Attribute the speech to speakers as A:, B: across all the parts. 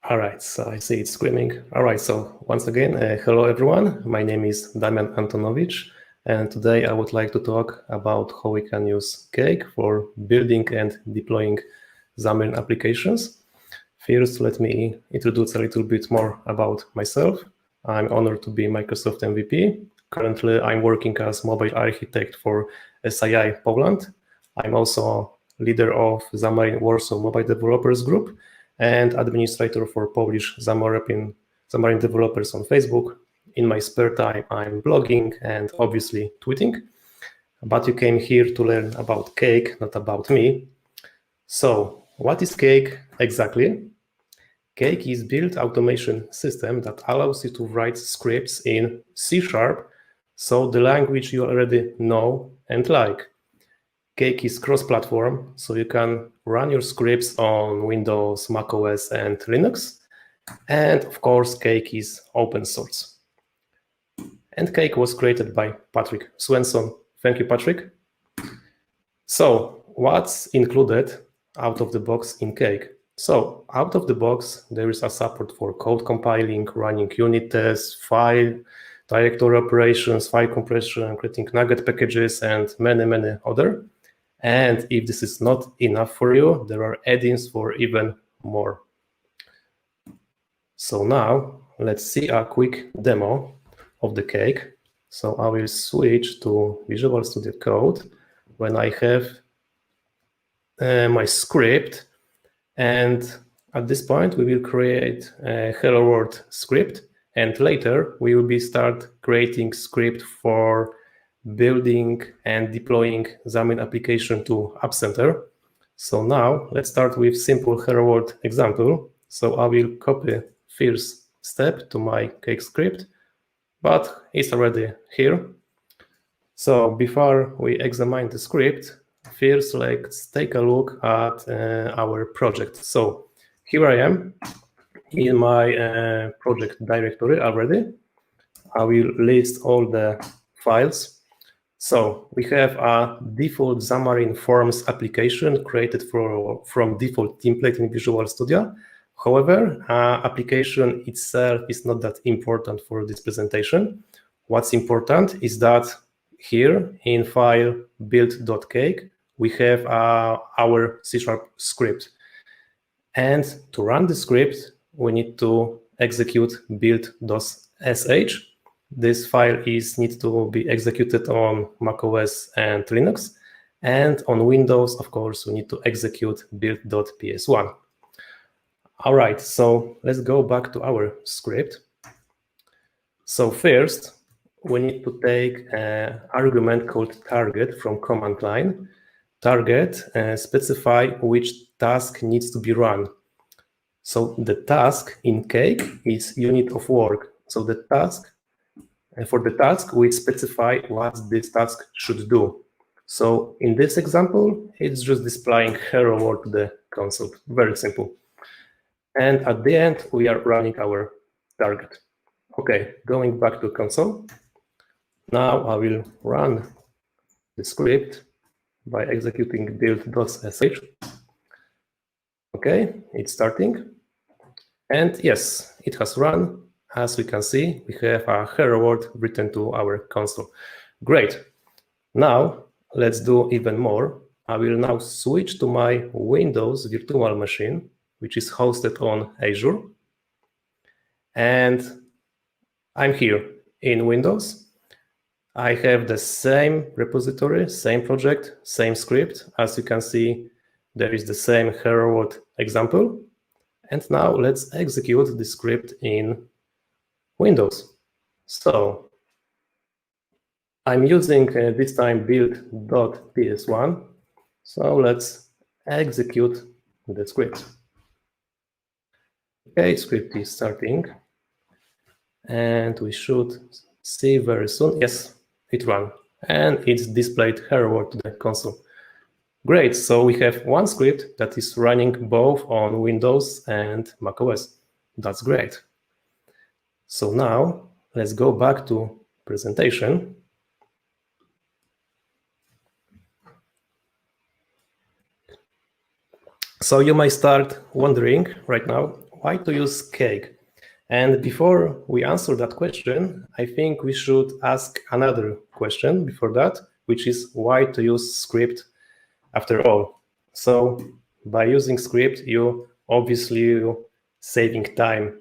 A: All right, so I see it's screaming. All right, so once again, hello everyone. My name is Damian Antonowicz, and today I would like to talk about how we can use Cake for building and deploying Xamarin applications. First, let me introduce a little bit more about myself. I'm honored to be Microsoft MVP. Currently, I'm working as mobile architect for SII Poland. I'm also leader of Xamarin Warsaw Mobile Developers Group and administrator for Polish Xamarin developers on Facebook. In my spare time, I'm blogging and obviously tweeting. But you came here to learn about Cake, not about me. So, what is Cake exactly? Cake is a build automation system that allows you to write scripts in C#, so the language you already know and like. Cake is cross-platform, so you can run your scripts on Windows, macOS, and Linux. And of course, Cake is open source. And Cake was created by Patrick Swenson. Thank you, Patrick. So what's included out of the box in Cake? So out of the box, there is a support for code compiling, running unit tests, file directory operations, file compression, creating NuGet packages, and many other. And if this is not enough for you, there are add-ins for even more. So now let's see a quick demo of the Cake. So I will switch to Visual Studio Code when I have my script. And at this point, we will create a Hello World script. And later, we will start creating script for building and deploying Xamarin application to App Center. So now let's start with simple Hello World example. So I will copy first step to my Cake script, but it's already here. So before we examine the script, first let's take a look at our project. So here I am in my project directory already. I will list all the files. So we have a default Xamarin.Forms application created from default template in Visual Studio. However, application itself is not that important for this presentation. What's important is that here in file build.cake, we have our C# script. And to run the script, we need to execute build.sh. This file needs to be executed on macOS and Linux. And on Windows, of course, we need to execute build.ps1. All right, so let's go back to our script. So first, we need to take an argument called target from command line. Target specify which task needs to be run. So the task in Cake is unit of work. So the task, for the task, we specify what this task should do. So in this example, it's just displaying hello world to the console. Very simple. And at the end, we are running our target. Okay, going back to console. Now I will run the script by executing build.sh. Okay, it's starting. And yes, it has run. As we can see, we have a hello world written to our console. Great. Now, let's do even more. I will now switch to my Windows virtual machine, which is hosted on Azure. And I'm here in Windows. I have the same repository, same project, same script. As you can see, there is the same hello world example. And now let's execute the script in Windows. So I'm using this time build.ps1. So let's execute the script. Okay, script is starting. And we should see very soon. Yes, it ran. And it's displayed hello world to the console. Great, so we have one script that is running both on Windows and macOS. That's great. So now let's go back to presentation. So you may start wondering right now, why to use cake? And before we answer that question, I think we should ask another question before that, which is why to use script after all. So by using script, you obviously saving time.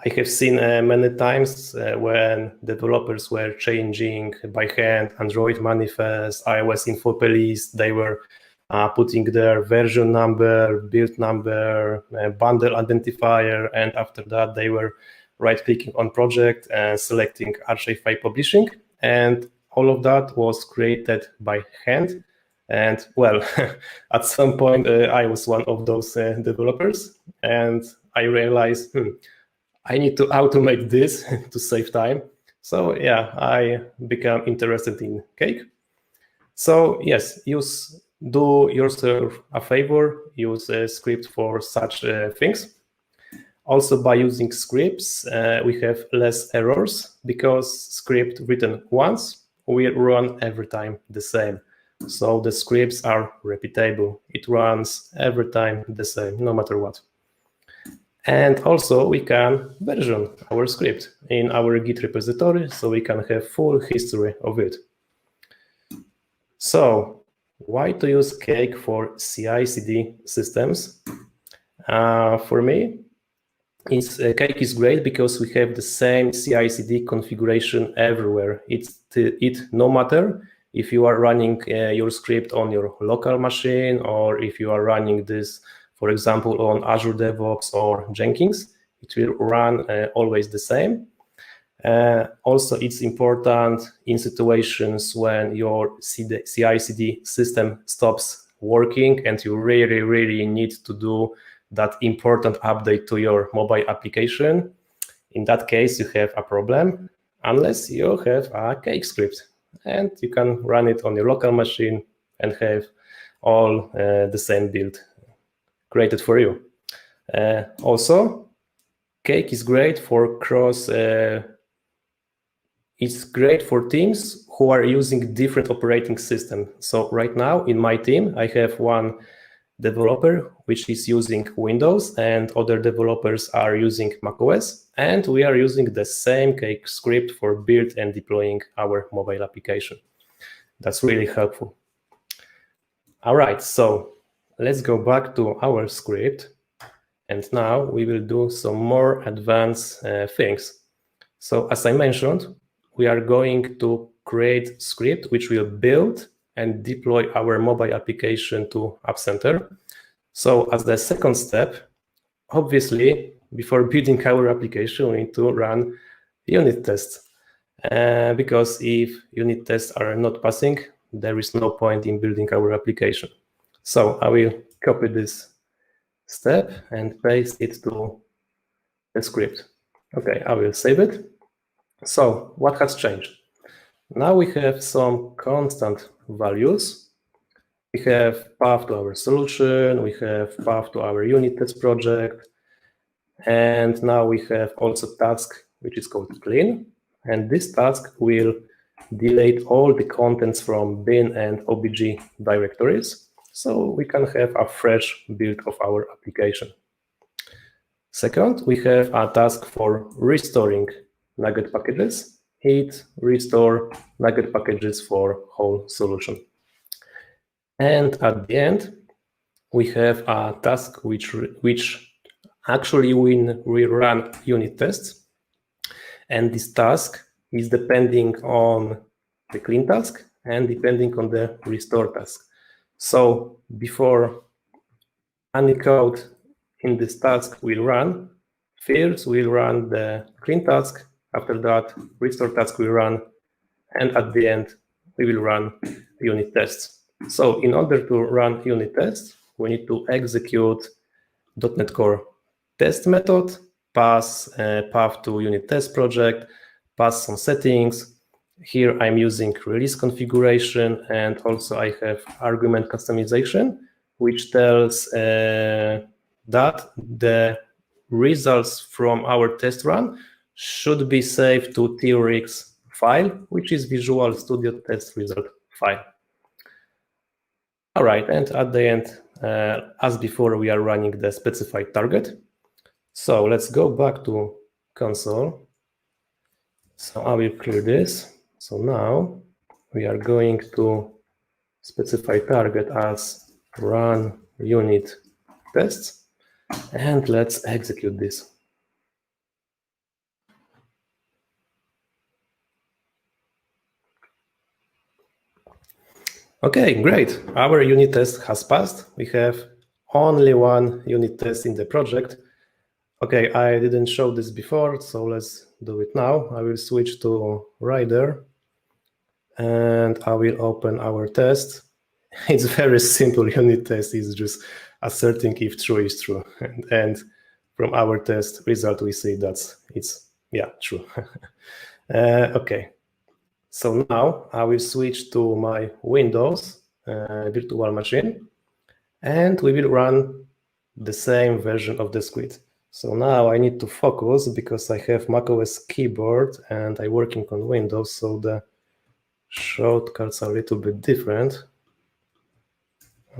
A: I have seen many times when developers were changing by hand Android manifest, iOS info police, they were putting their version number, build number, bundle identifier, and after that they were right-clicking on project and selecting archive file publishing, and all of that was created by hand. And well, at some point I was one of those developers, and I realized, I need to automate this to save time. So yeah, I became interested in cake. So yes, do yourself a favor, use a script for such things. Also, by using scripts, we have less errors because script written once will run every time the same. So the scripts are repeatable. It runs every time the same, no matter what. And also we can version our script in our Git repository, so we can have full history of it. So why to use cake for CI/CD systems? For me, cake is great because we have the same CI/CD configuration everywhere. It no matter if you are running your script on your local machine, or if you are running this, for example, on Azure DevOps or Jenkins, it will run always the same. Also, it's important in situations when your CI/CD system stops working and you really need to do that important update to your mobile application. In that case, you have a problem unless you have a cake script, and you can run it on your local machine and have all the same build created for you. Also, cake is great for it's great for teams who are using different operating systems. So right now in my team, I have one developer which is using Windows, and other developers are using macOS, and we are using the same cake script for build and deploying our mobile application. That's really helpful. All right, so let's go back to our script, and now we will do some more advanced things. So as I mentioned, we are going to create script which will build and deploy our mobile application to App Center. So as the second step, obviously, before building our application, we need to run unit tests. Because if unit tests are not passing, there is no point in building our application. So I will copy this step and paste it to the script. Okay, I will save it. So what has changed? Now we have some constant values. We have path to our solution, we have path to our unit test project, and now we have also task which is called clean, and this task will delete all the contents from bin and obj directories, so we can have a fresh build of our application. Second, we have a task for restoring Nugget packages. It restore Nugget packages for whole solution. And at the end, we have a task which actually when we run unit tests, and this task is depending on the clean task and depending on the restore task. So before any code in this task will run, first we'll run the clean task, after that restore task will run, and at the end we will run unit tests. So in order to run unit tests, we need to execute .NET Core test method, pass path to unit test project, pass some settings. Here I'm using release configuration, and also I have argument customization, which tells that the results from our test run should be saved to TRX file, which is Visual Studio Test Result file. All right, and at the end, as before, we are running the specified target. So let's go back to console. So I will clear this. So now we are going to specify target as run unit tests, and let's execute this. Okay, great. Our unit test has passed. We have only one unit test in the project. Okay, I didn't show this before, so let's do it now. I will switch to Rider and I will open our test. It's very simple unit test. It's just asserting if true is true. And from our test result, we see that it's, yeah, true. Okay. So now I will switch to my Windows virtual machine, and we will run the same version of the script. So now I need to focus because I have macOS keyboard and I'm working on Windows, so the shortcuts are a little bit different.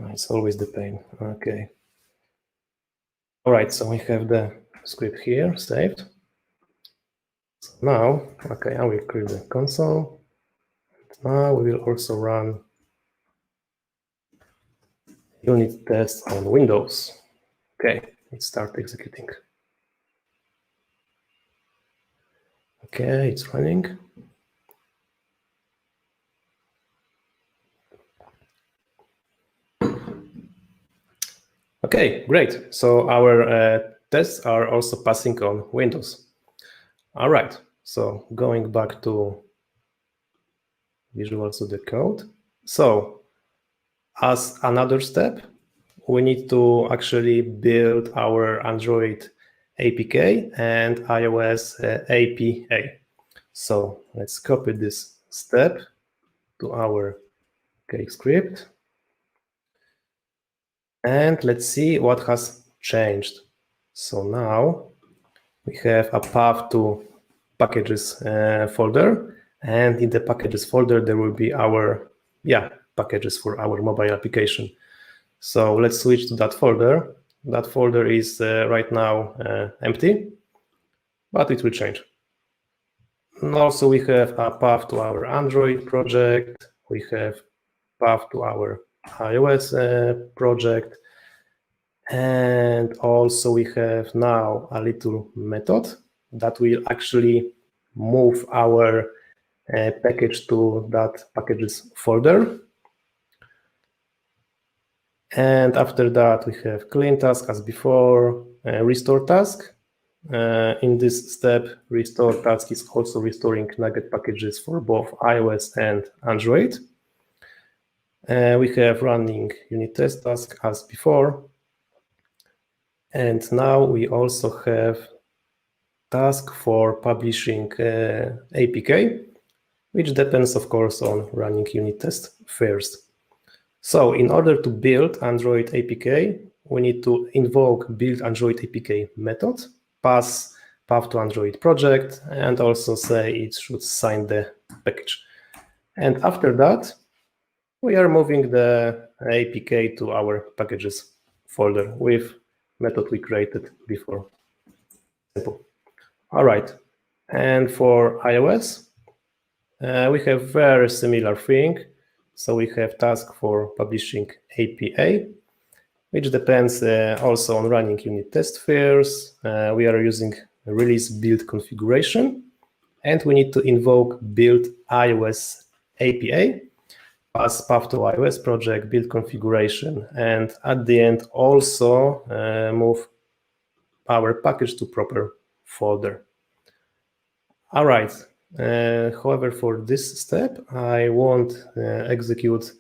A: It's always the pain. Okay. All right, so we have the script here saved. So now, okay, I will clear the console. Now we will also run unit test on Windows. Okay, it starts executing. Okay, it's running. Okay, great. So our tests are also passing on Windows. All right, so going back to Visual Studio Code. So as another step, we need to actually build our Android APK and iOS APA. So let's copy this step to our cake script. And let's see what has changed. So now we have a path to packages folder, and in the packages folder there will be our packages for our mobile application. So let's switch to that folder. That folder is right now empty, but it will change. And also we have a path to our Android project. We have path to our iOS project. And also we have now a little method that will actually move our package to that packages folder. And after that, we have clean task as before, restore task. In this step, restore task is also restoring Nugget packages for both iOS and Android. We have running unit test task as before. And now we also have task for publishing APK, which depends, of course, on running unit test first. So in order to build Android APK, we need to invoke build Android APK method, pass path to Android project, and also say it should sign the package. And after that, we are moving the APK to our packages folder with method we created before. Simple. All right. And for iOS, we have very similar thing. So we have task for publishing APA, which depends also on running unit test first. We are using release build configuration, and we need to invoke build iOS APA, pass path to iOS project, build configuration, and at the end also move our package to proper folder. All right. However, for this step, I won't execute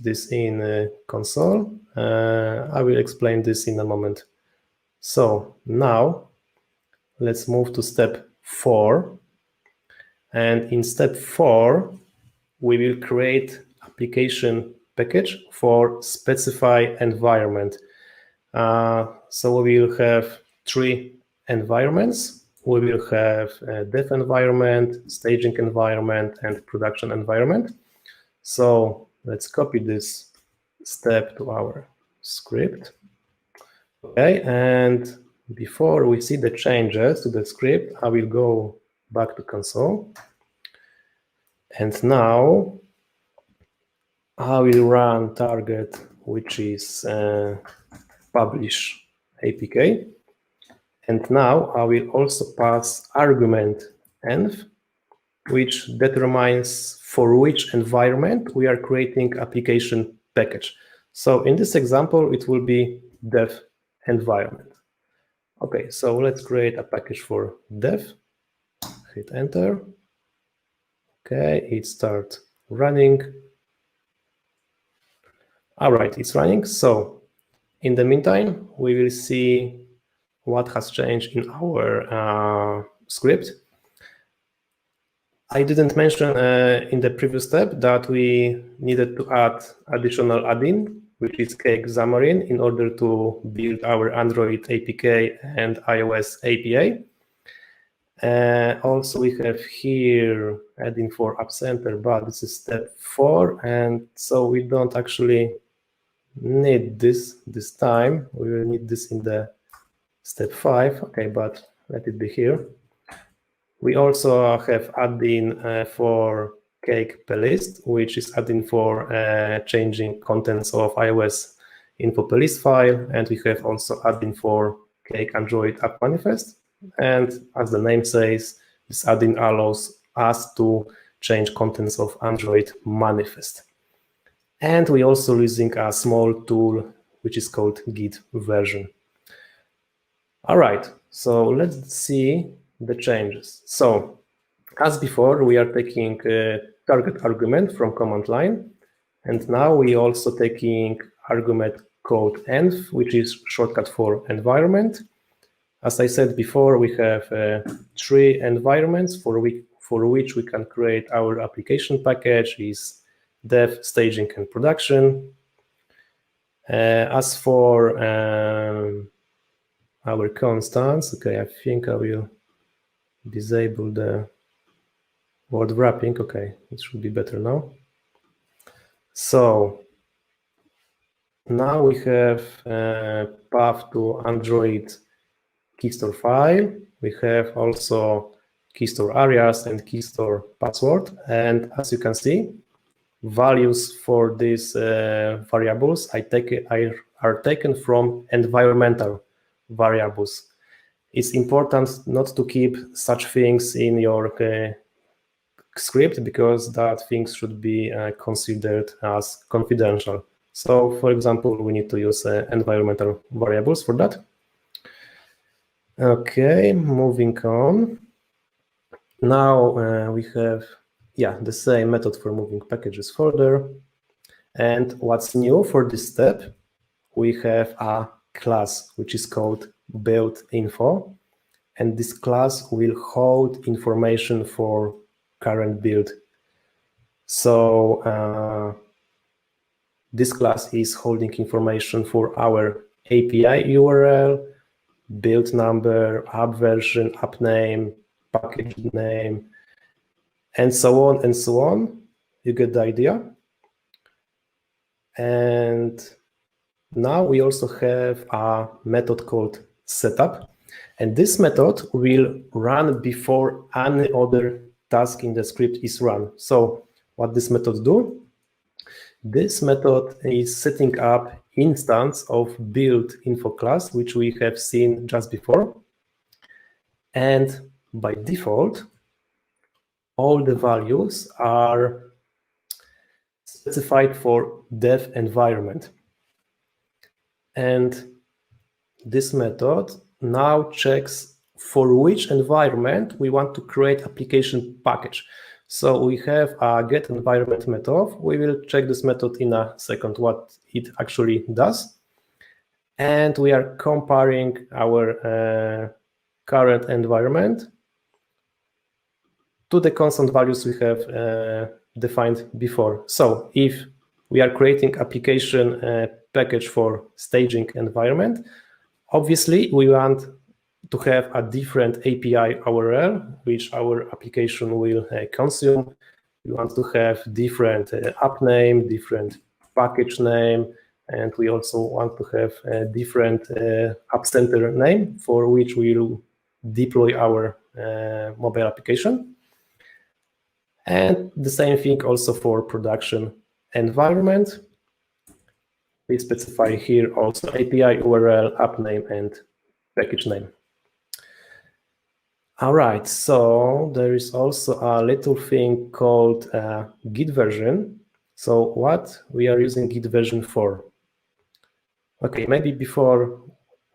A: this in console. I will explain this in a moment. So now let's move to step 4. And in step 4, we will create application package for specify environment. So we will have 3 environments. We will have a dev environment, staging environment, and production environment. So let's copy this step to our script. Okay, and before we see the changes to the script, I will go back to console. And now I will run target, which is publish APK. And now I will also pass argument env, which determines for which environment we are creating application package. So in this example, it will be dev environment. Okay, so let's create a package for dev. Hit enter. Okay, it starts running. All right, it's running. So in the meantime, we will see what has changed in our script. I didn't mention in the previous step that we needed to add additional add-in, which is Cake Xamarin, in order to build our Android APK and iOS API. Also, we have here add-in for App Center, but this is step 4, and so we don't actually need this time. We will need this in the step 5. Okay, but let it be here. We also have add-in for Cake playlist, which is add-in for changing contents of iOS info playlist file, and we have also add-in for Cake Android app manifest. And as the name says, this add-in allows us to change contents of Android manifest. And we also using a small tool which is called Git version. All right, so let's see the changes. So as before, we are taking a target argument from command line, and now we also taking argument code env, which is shortcut for environment. As I said before, we have 3 environments for which we can create our application package: is dev, staging, and production. As for our constants, okay, I think I will disable the word wrapping. Okay, it should be better now. So now we have path to Android keystore file. We have also keystore alias and keystore password. And as you can see, values for these variables are taken from environmental variables. It's important not to keep such things in your script, because that things should be considered as confidential. So, for example, we need to use environmental variables for that. Okay, moving on. Now we have, the same method for moving packages further. And what's new for this step, we have a class which is called build info, and this class will hold information for current build. So this class is holding information for our API URL, build number, app version, app name, package name, and so on and so on. You get the idea. And now we also have a method called setup, and this method will run before any other task in the script is run. So what this method do? This method is setting up instance of build info class, which we have seen just before. And by default, all the values are specified for dev environment. And this method now checks for which environment we want to create application package. So we have a get environment method. We will check this method in a second, what it actually does. And we are comparing our current environment to the constant values we have defined before. So if we are creating application package for staging environment, obviously we want to have a different API URL, which our application will consume. We want to have different app name, different package name, and we also want to have a different app center name for which we'll deploy our mobile application. And the same thing also for production environment. We specify here also API URL, app name, and package name. All right, so there is also a little thing called Git version. So what we are using Git version for? Okay, maybe before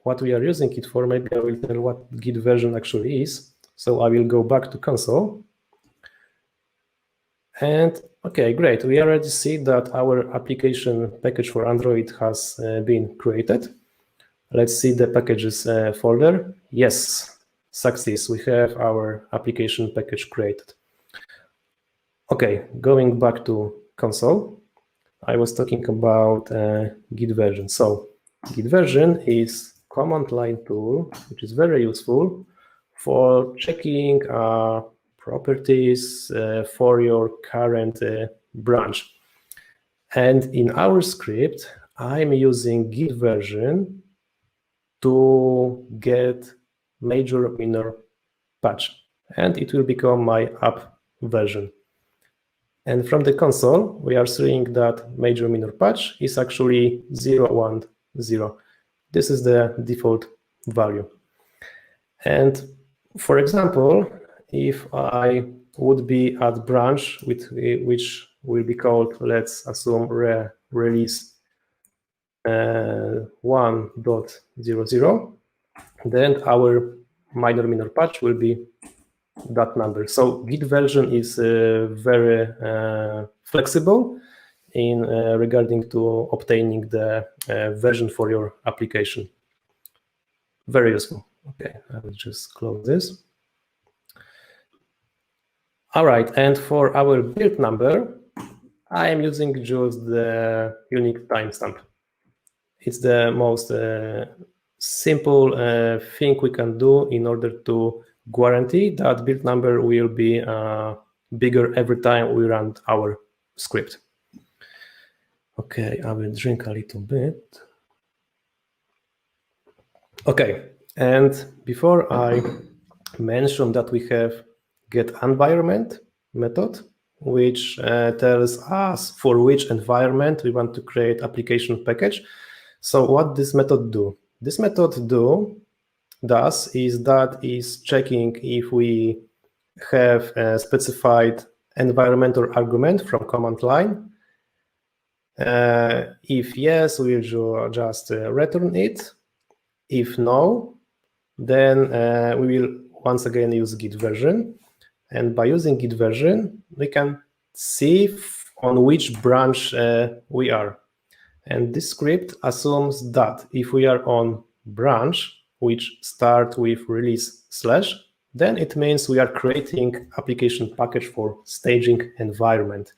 A: what we are using it for, maybe I will tell what Git version actually is. So I will go back to console. And okay, great. We already see that our application package for Android has been created. Let's see the packages folder. Yes, success. We have our application package created. Okay, going back to console, I was talking about Git version. So Git version is command line tool, which is very useful for checking properties for your current branch. And in our script, I'm using Git version to get major minor patch, and it will become my app version. And from the console, we are seeing that major minor patch is actually 010. This is the default value. And for example, if I would be at branch which will be called, let's assume, release 1.00, then our minor patch will be that number. So Git version is very flexible in regarding to obtaining the version for your application. Very useful. Okay, I will just close this. All right, and for our build number, I am using just the unique timestamp. It's the most simple thing we can do in order to guarantee that build number will be bigger every time we run our script. Okay, I will drink a little bit. Okay, and before I mention that we have getEnvironment method, which tells us for which environment we want to create application package. So what this method do? This method does is that is checking if we have a specified environmental argument from command line. If yes, we'll just return it. If no, then we will once again use Git version. And by using Git version, we can see on which branch we are. And this script assumes that if we are on branch which start with release /, then it means we are creating application package for staging environment.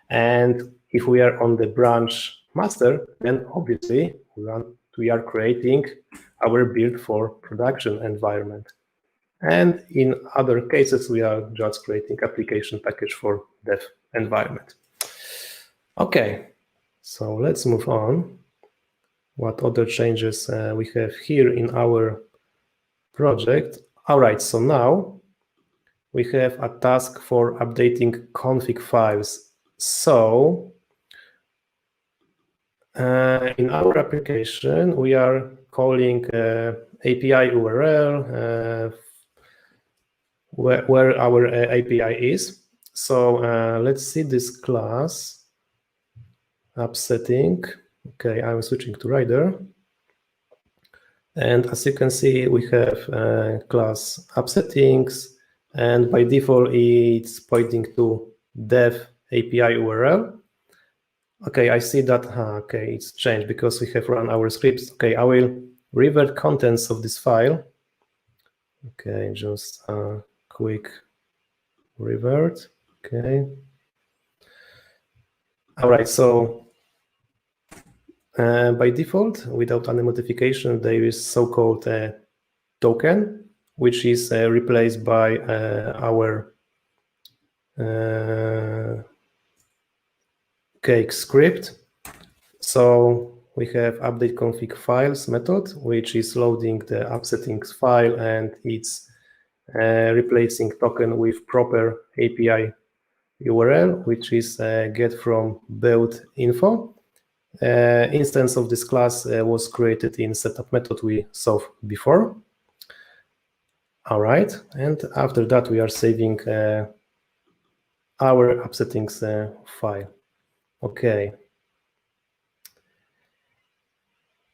A: And if we are on the branch master, then obviously we are creating our build for production environment. And in other cases, we are just creating application package for dev environment. Okay, so let's move on. What other changes we have here in our project? All right, so now we have a task for updating config files. So in our application, we are calling API URL where our API is. So let's see this class app setting. Okay, I'm switching to Rider. And as you can see, we have class app settings, and by default, it's pointing to dev API URL. Okay, I see that. Okay, it's changed because we have run our scripts. Okay, I will revert contents of this file. Okay, just a quick revert. Okay. All right, so by default, without any modification, there is so-called token, which is replaced by our cake script. So we have update config files method, which is loading the app settings file, and it's replacing token with proper API URL, which is get from build info. Instance of this class was created in setup method we saw before. All right, and after that we are saving our app settings file. Okay.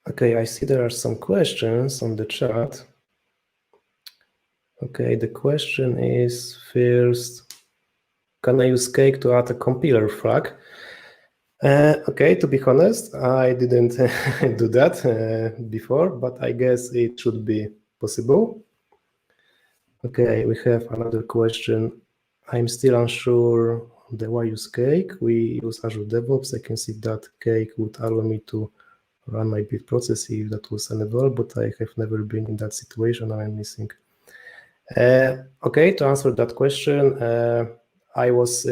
A: Okay, I see there are some questions on the chat. Okay, the question is first, can I use Cake to add a compiler flag? Okay, to be honest, I didn't do that before, but I guess it should be possible. Okay, we have another question. I'm still unsure why use Cake. We use Azure DevOps. I can see that Cake would allow me to run my build process if that was enabled, but I have never been in that situation. I'm missing. Okay, to answer that question, I was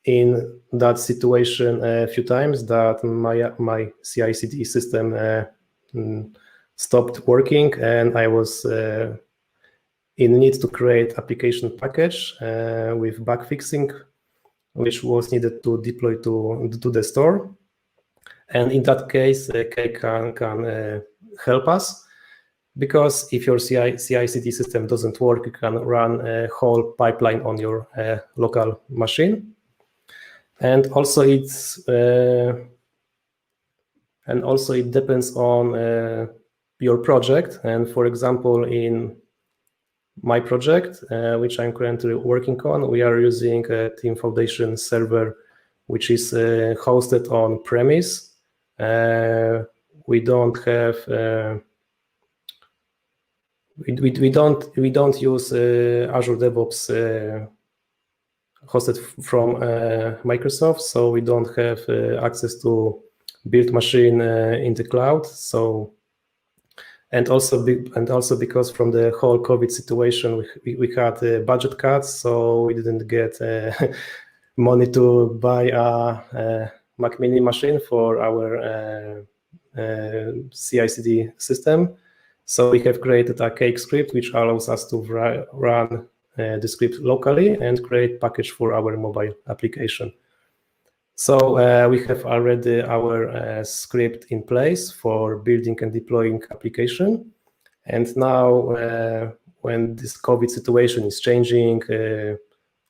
A: in that situation a few times that my CI/CD system stopped working, and I was in need to create application package with bug fixing, which was needed to deploy to the store. And in that case, Cake can help us, because if your CI/CD system doesn't work, you can run a whole pipeline on your local machine. And also it depends on your project. And for example, in my project, which I'm currently working on, we are using a Team Foundation server, which is hosted on premise. We don't have we don't use Azure DevOps hosted from Microsoft, so we don't have access to build machine in the cloud. So, and also because from the whole COVID situation, we had budget cuts, so we didn't get money to buy a Mac Mini machine for our CI/CD system. So we have created a Cake script, which allows us to run the script locally and create package for our mobile application. So we have already our script in place for building and deploying application. And now when this COVID situation is changing,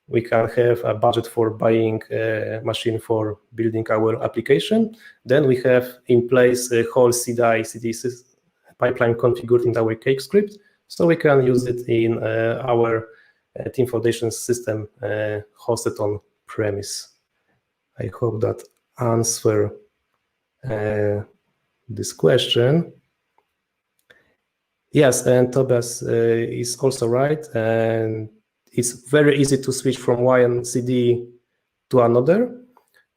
A: we can have a budget for buying a machine for building our application. Then we have in place a whole CI/CD pipeline configured in our Cake script, so we can use it in our Team Foundation system hosted on premise. I hope that answers this question. Yes, and Tobias is also right, and it's very easy to switch from one CD to another,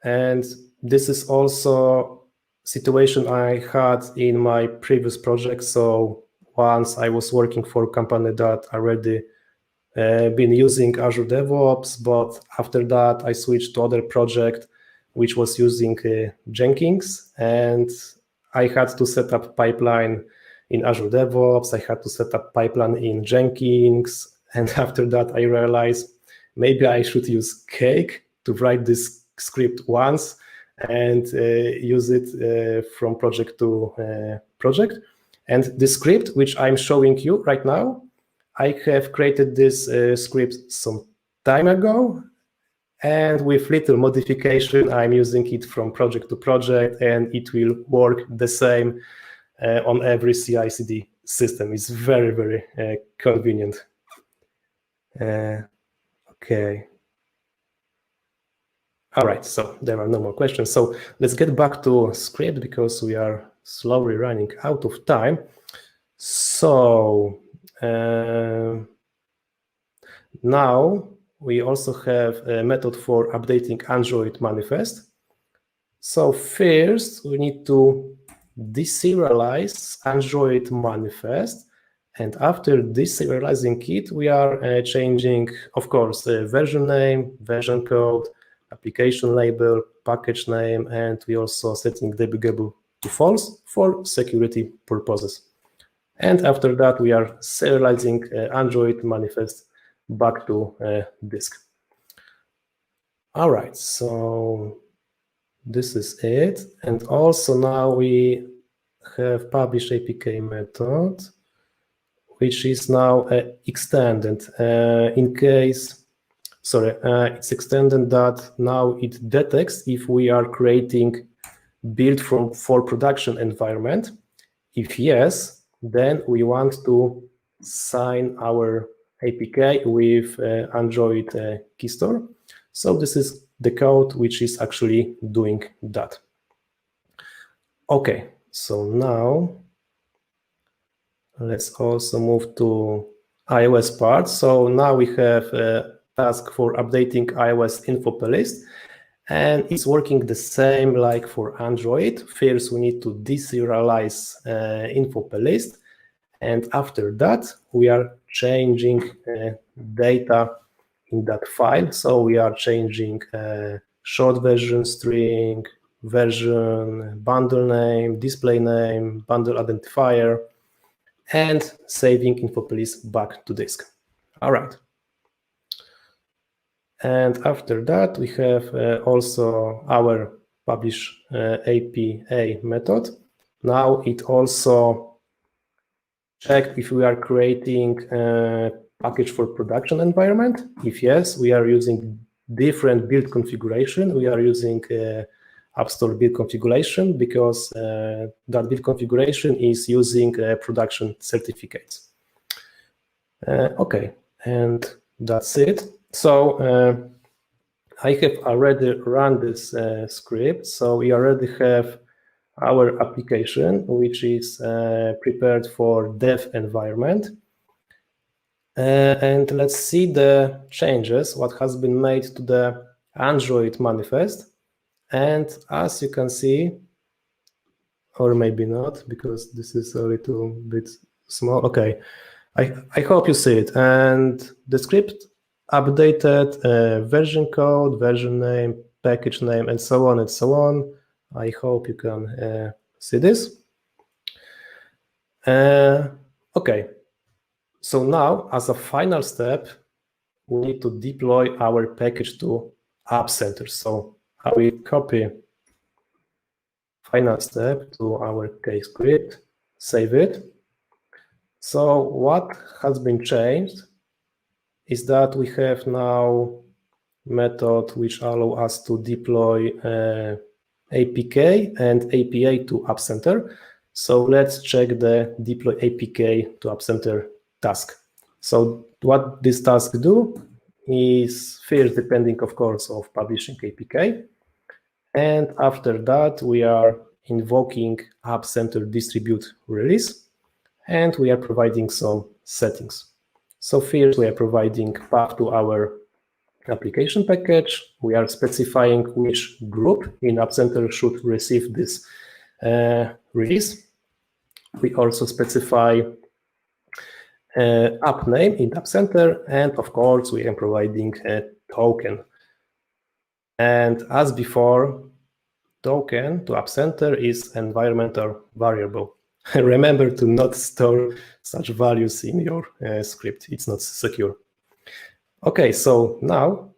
A: and this is also situation I had in my previous project. So once I was working for a company that already been using Azure DevOps, but after that I switched to other project which was using Jenkins, and I had to set up pipeline in Azure DevOps. I had to set up pipeline in Jenkins, and after that I realized maybe I should use Cake to write this script once and use it from project to project. And the script which I'm showing you right now, I have created this script some time ago, and with little modification, I'm using it from project to project, and it will work the same on every CI/CD system. It's very, very convenient. Okay. All right, so there are no more questions. So let's get back to script because we are slowly running out of time. So now we also have a method for updating Android manifest. So first we need to deserialize Android manifest. And after deserializing it, we are changing, of course, version name, version code, application label, package name, and we also setting debuggable to false for security purposes. And after that, we are serializing Android manifest back to disk. All right, so this is it. And also now we have publish APK method, which is now extended in case, it's extended that now it detects if we are creating build for production environment. If yes, then we want to sign our APK with Android key store. So this is the code which is actually doing that. Okay, so now let's also move to iOS part. So now we have a task for updating iOS info playlist, and it's working the same like for Android. First, we need to deserialize info playlist, and after that, we are changing data in that file. So we are changing short version, string, version, bundle name, display name, bundle identifier, and saving info playlist back to disk. All right. And after that, we have also our publish APA method. Now it also checked if we are creating a package for production environment. If yes, we are using different build configuration. We are using App Store build configuration because that build configuration is using production certificates. Okay, and that's it. So I have already run this script. So we already have our application, which is prepared for dev environment. And let's see the changes, what has been made to the Android manifest. And as you can see, or maybe not, because this is a little bit small. Okay, I hope you see it. And the script updated version code, version name, package name, and so on and so on. I hope you can see this. Okay, so now as a final step, we need to deploy our package to App Center. So I will copy final step to our case script, save it. So what has been changed is that we have now method which allow us to deploy APK and APA to App Center. So let's check the deploy APK to App Center task. So what this task do is first depending, of course, of publishing APK. And after that, we are invoking App Center distribute release, and we are providing some settings. So first, we are providing path to our application package. We are specifying which group in App Center should receive this release. We also specify app name in App Center, and of course, we are providing a token. And as before, token to App Center is environmental variable. Remember to not store such values in your script. It's not secure. Okay, so now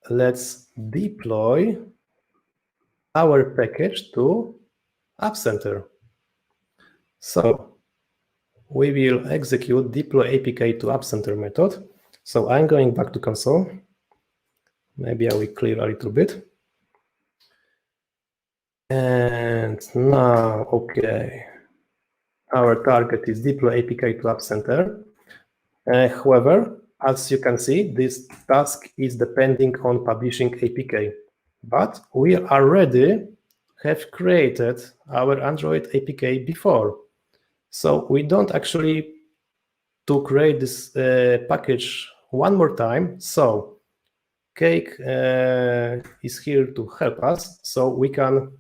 A: let's deploy our package to App Center. So we will execute deploy APK to App Center method. So I'm going back to console. Maybe I will clear a little bit. And now, okay, our target is deploy APK to App Center. However, as you can see, this task is depending on publishing APK, but we already have created our Android APK before. So we don't actually to create this package one more time. So Cake is here to help us. So we can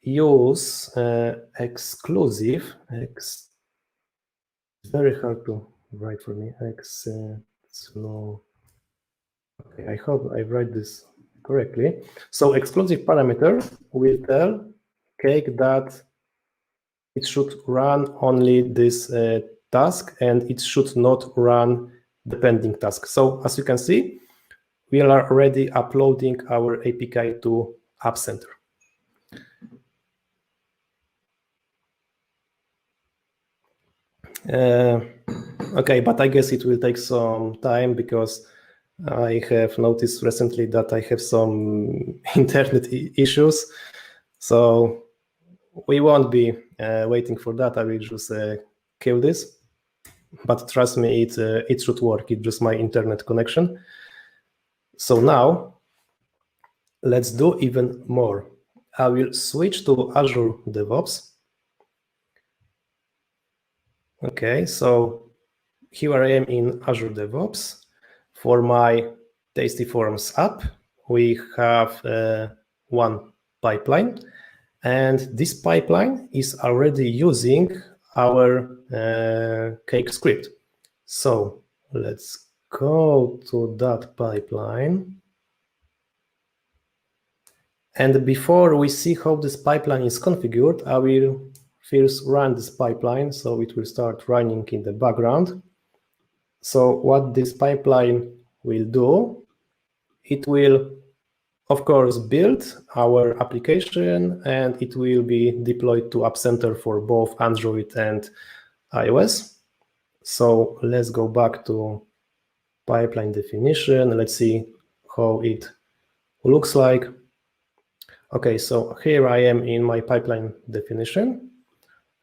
A: use exclusive. It's very hard to write for me. Okay, I hope I write this correctly. So exclusive parameter will tell cake that it should run only this task, and it should not run the pending task. So as you can see, we are already uploading our APK to App Center. Okay, but I guess it will take some time because I have noticed recently that I have some internet issues. So we won't be waiting for that. I will just kill this. But trust me, it should work. It's just my internet connection. So now let's do even more. I will switch to Azure DevOps. Okay, so here I am in Azure DevOps. For my Tasty Forms app, we have one pipeline, and this pipeline is already using our cake script. So let's go to that pipeline. And before we see how this pipeline is configured, I will first run this pipeline, so it will start running in the background. So what this pipeline will do, it will, of course, build our application, and it will be deployed to App Center for both Android and iOS. So let's go back to pipeline definition. Let's see how it looks like. Okay, so here I am in my pipeline definition.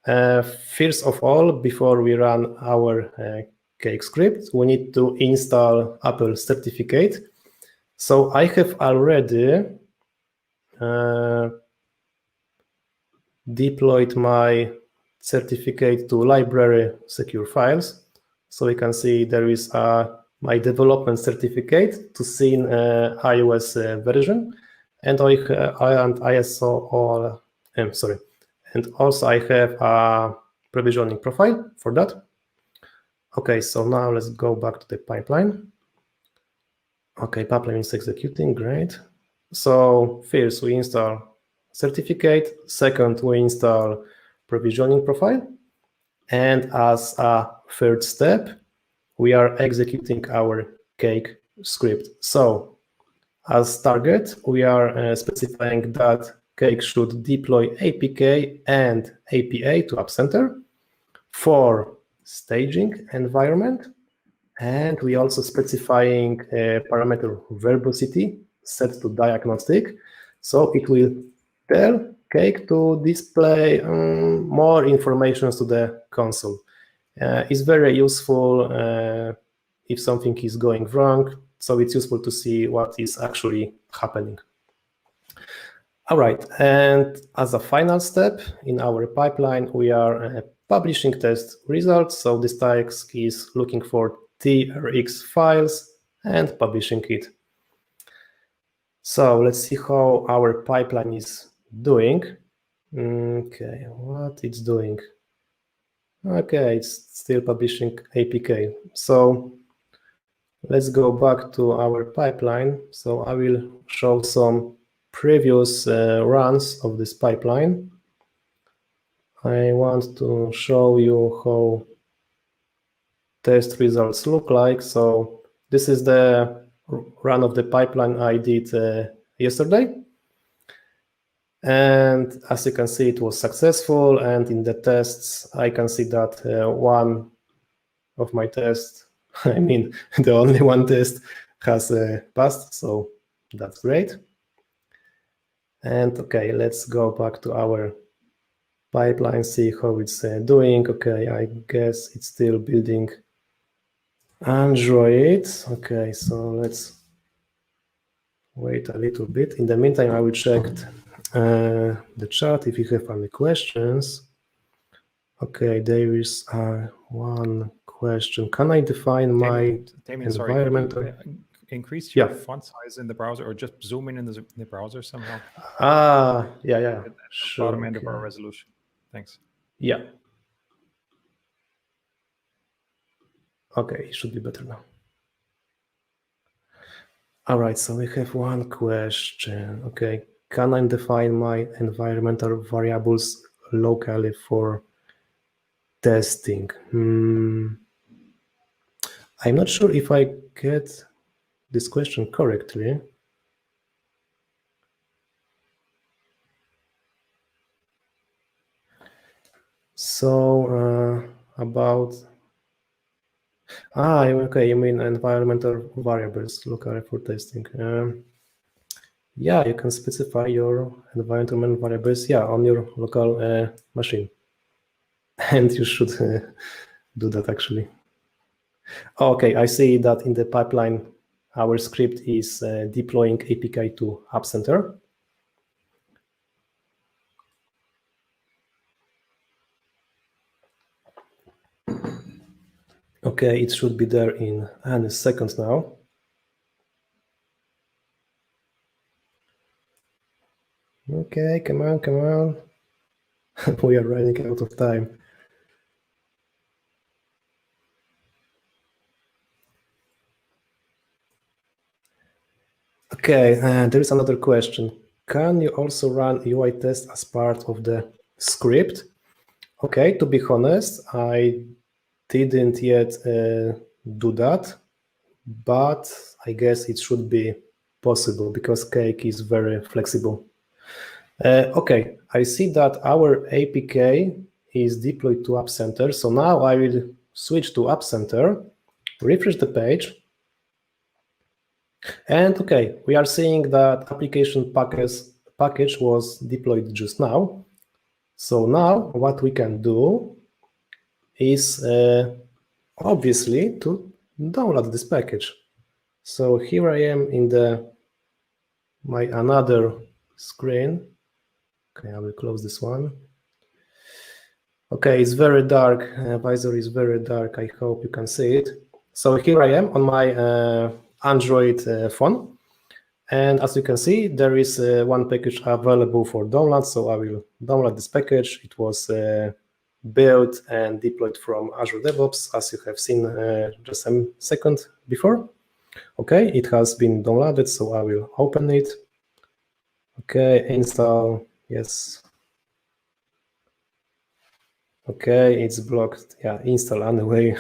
A: First of all, before we run our cake script, we need to install Apple certificate. So I have already deployed my certificate to library secure files. So we can see there is my development certificate to see in iOS version, and and also I have a provisioning profile for that. Okay, so now let's go back to the pipeline. Okay, pipeline is executing, great. So first we install certificate, second we install provisioning profile, and as a third step, we are executing our cake script. So as target, we are specifying that cake should deploy APK and APA to App Center for staging environment. And we also specifying parameter verbosity set to diagnostic. So it will tell cake to display more information to the console. It's very useful if something is going wrong. So it's useful to see what is actually happening. All right, and as a final step in our pipeline, we are publishing test results. So this task is looking for TRX files and publishing it. So let's see how our pipeline is doing. Okay, what it's doing. Okay, it's still publishing APK. So let's go back to our pipeline. So I will show some previous runs of this pipeline. I want to show you how test results look like. So this is the run of the pipeline I did yesterday. And as you can see, it was successful. And in the tests, I can see that one of my tests, I mean, the only one test has passed. So that's great. And okay, let's go back to our pipeline, see how it's doing. Okay, I guess it's still building Android. Okay, so let's wait a little bit. In the meantime, I will check the chat if you have any questions. Okay, there is one question. Can I define my
B: Damian,
A: environment?
B: Sorry, increase your font size in the browser, or just zoom in the browser somehow?
A: Yeah.
B: At the
A: sure,
B: bottom end of our resolution. Thanks.
A: Yeah. Okay, it should be better now. All right, so we have one question. Okay, can I define my environmental variables locally for testing? I'm not sure if I get this question correctly. So about okay, you mean environmental variables locally for testing. Yeah, you can specify your environmental variables, on your local machine. And you should do that actually. Okay, I see that in the pipeline, our script is deploying APK to App Center. Okay, it should be there in any second now. Okay, come on, come on. We are running out of time. Okay, there is another question. Can you also run UI test as part of the script? Okay, to be honest, I didn't yet do that, but I guess it should be possible because Cake is very flexible. Okay, I see that our APK is deployed to App Center. So now I will switch to App Center, refresh the page. And okay, we are seeing that application package was deployed just now. So now what we can do is obviously to download this package. So here I am in my another screen. Okay, I will close this one. Okay, it's very dark. Visor is very dark. I hope you can see it. So here I am on my Android phone. And as you can see, there is one package available for download. So I will download this package. It was built and deployed from Azure DevOps, as you have seen just a second before. Okay, it has been downloaded, so I will open it. Okay, install, yes. Okay, it's blocked. Yeah, install anyway.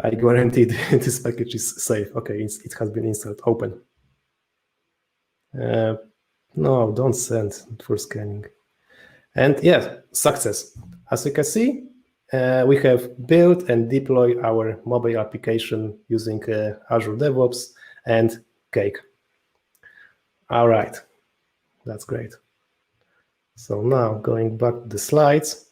A: I guarantee this package is safe. Okay, it has been installed. Open. No, don't send for scanning. And yeah, success. As you can see, we have built and deployed our mobile application using Azure DevOps and Cake. All right, that's great. So now going back to the slides.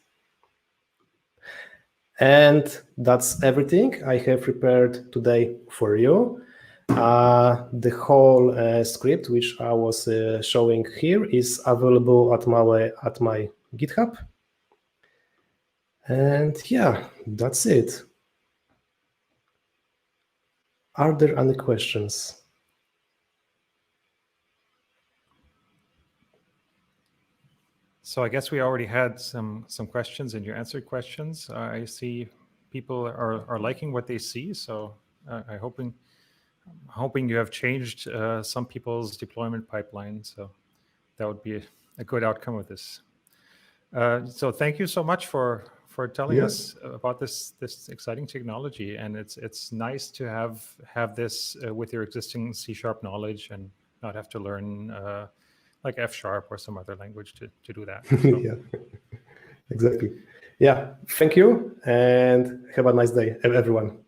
A: And that's everything I have prepared today for you. The whole script, which I was showing here, is available at my GitHub. And yeah, that's it. Are there any questions?
B: So I guess we already had some questions, and you answered questions. I see people are liking what they see. So I'm hoping you have changed some people's deployment pipeline. So that would be a good outcome of this. So thank you so much for telling us about this exciting technology, and it's nice to have this with your existing C# knowledge and not have to learn like F# or some other language to do that. So.
A: Yeah, exactly. Yeah, thank you, and have a nice day, everyone.